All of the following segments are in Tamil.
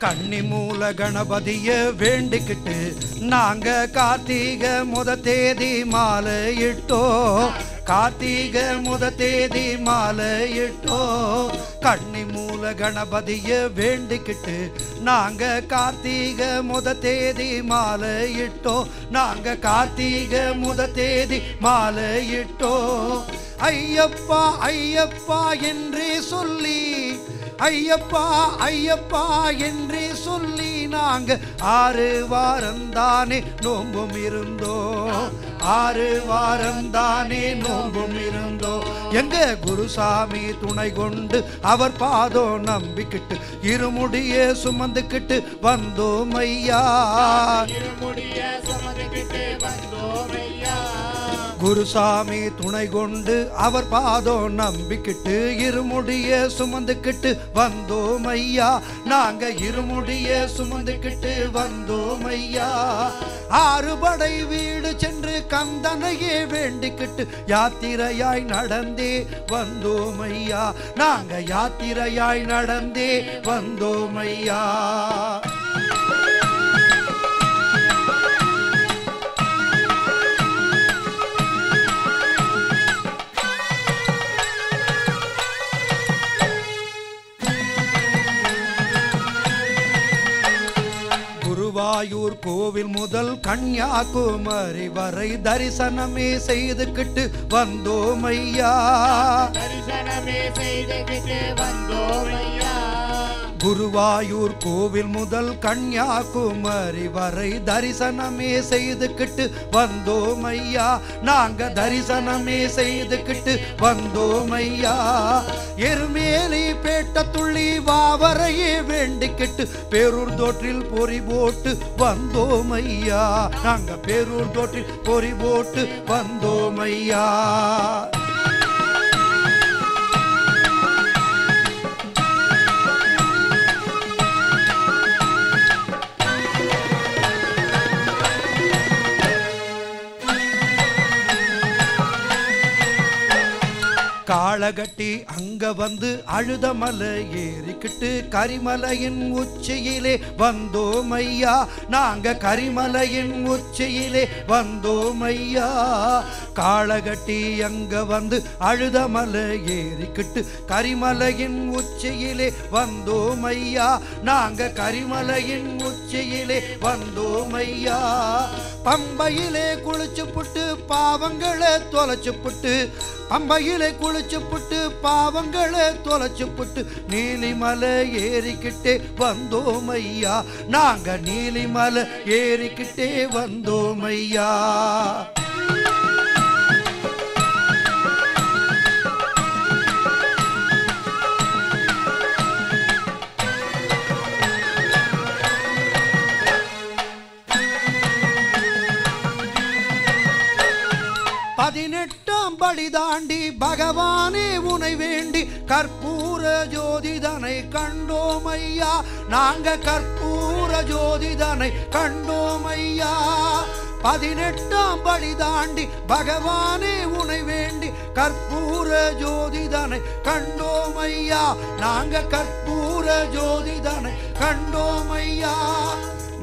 கன்னி மூல கணபதிய வேண்டிக்கிட்டு நாங்க கார்த்திகை முத தேதி மாலையிட்டோம். கார்த்திகை முத தேதி மாலையிட்டோம். கன்னி மூல கணபதிய வேண்டிக்கிட்டு நாங்க கார்த்திகை முத தேதி மாலையிட்டோம். நாங்க கார்த்திகை முத தேதி மாலையிட்டோம். ஐயப்பா ஐயப்பா என்றே சொல்லி, ஐயப்பா ஐயப்பா என்றே சொல்லி நாங்க 6 வாரந்தானே நோம்பும் இருந்தோம். 6 வாரந்தானே நோம்பும் இருந்தோம். எங்க குருசாமி துணை கொண்டு அவர் பாதம் நம்பிக்கிட்டு இருமுடிய சுமந்துக்கிட்டு வந்தோம் ஐயா. குருசாமி துணை கொண்டு அவர் பாதம் நம்பிக்கிட்டு இருமுடிய சுமந்துக்கிட்டு வந்தோம் ஐயா. நாங்க இருமுடிய சுமந்துக்கிட்டு வந்தோம் ஐயா. 6 படை வீடு சென்று கந்தனையே வேண்டிக்கிட்டு யாத்திரையாய் நடந்தே வந்தோம் ஐயா. நாங்க யாத்திரையாய் நடந்தே வந்தோம் ஐயா. குருவாயூர் கோவில் முதல் கன்னியாகுமரி வரை தரிசனமே செய்துக்கிட்டு வந்தோம் ஐயா. தரிசனமே செய்துக்கிட்டு வந்தோம் ஐயா. குருவாயூர் கோவில் முதல் கன்னியாகுமரி வரை தரிசனமே செய்துக்கிட்டு வந்தோம் ஐயா. நாங்க தரிசனமே செய்துக்கிட்டு வந்தோம் ஐயா. எருமேலி பேட்ட துள்ளி வாவரையே வேண்டிக்கிட்டு பேரூர் தோற்றில் பொறி போட்டு வந்தோம் ஐயா. நாங்க பேரூர் தோற்றில் பொறி போட்டு வந்தோம் ஐயா. காளகட்டி அங்க வந்து அழுதமலை ஏறிக்கிட்டு கரிமலையின் உச்சியிலே வந்தோம் ஐயா. நாங்க கரிமலையின் உச்சியிலே வந்தோம் ஐயா. காளகட்டி அங்க வந்து அழுதமலை ஏறிக்கிட்டு கரிமலையின் உச்சியிலே வந்தோம் ஐயா. நாங்க கரிமலையின் உச்சியிலே வந்தோம் ஐயா. பம்பையிலே குளிச்சு புட்டு பாவங்களை தொலைச்சு புட்டு, பம்பையிலே குளிச்சு புட்டு பாவங்களை தொலைச்சு புட்டு நீலிமலை ஏறிக்கிட்டே வந்தோம் ஐயா. நாங்க நீலிமலை ஏறிக்கிட்டே வந்தோம் ஐயா. பதினெட்டாம் படி தாண்டி பகவானே உனை வேண்டி கற்பூர ஜோதிதனை கண்டோம் ஐயா. நாங்க கற்பூர ஜோதிதனை கண்டோம் ஐயா. 18ஆம் படி தாண்டி பகவானே உனை வேண்டி கற்பூர ஜோதிதனை கண்டோம் ஐயா. நாங்க கற்பூர ஜோதிதனை கண்டோம் ஐயா.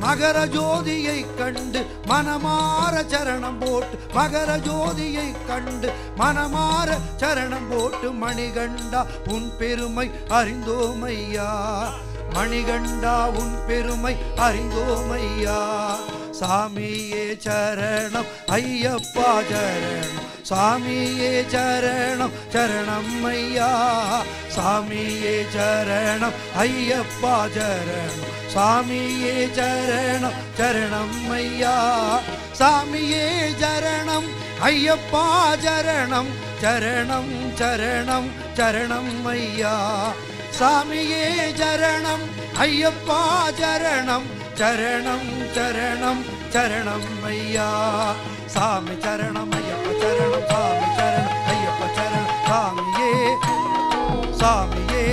மகர ஜோதியை கண்டு மனமார சரணம் போட்டு, மகர ஜோதியை கண்டு மனமார சரணம் போட்டு மணிகண்டா உன் பெருமை அறிந்தோம் ஐயா. மணிகண்டா உன் பெருமை அறிந்தோம் ஐயா. சாமியே சரணம் ஐயப்பா சரணம், சாமியே சரணம் சரணம் ஐயா. சாமியே சரணம் ஐயப்பா சரணம், சாமியே சரணம் சரணம் ஐயா. சாமியே சரணம் ஐயப்பா சரணம் சரணம் சரணம் சரணம் ஐயா. சாமியே சரணம் ஐயப்பா சரணம் சரணம் சரணம் சரணம் ஐயா. சாமி சரணம் ஐயப்ப சரணம், சாமி சரணம் ஐயப்ப சரணம். சாமியே சாமியே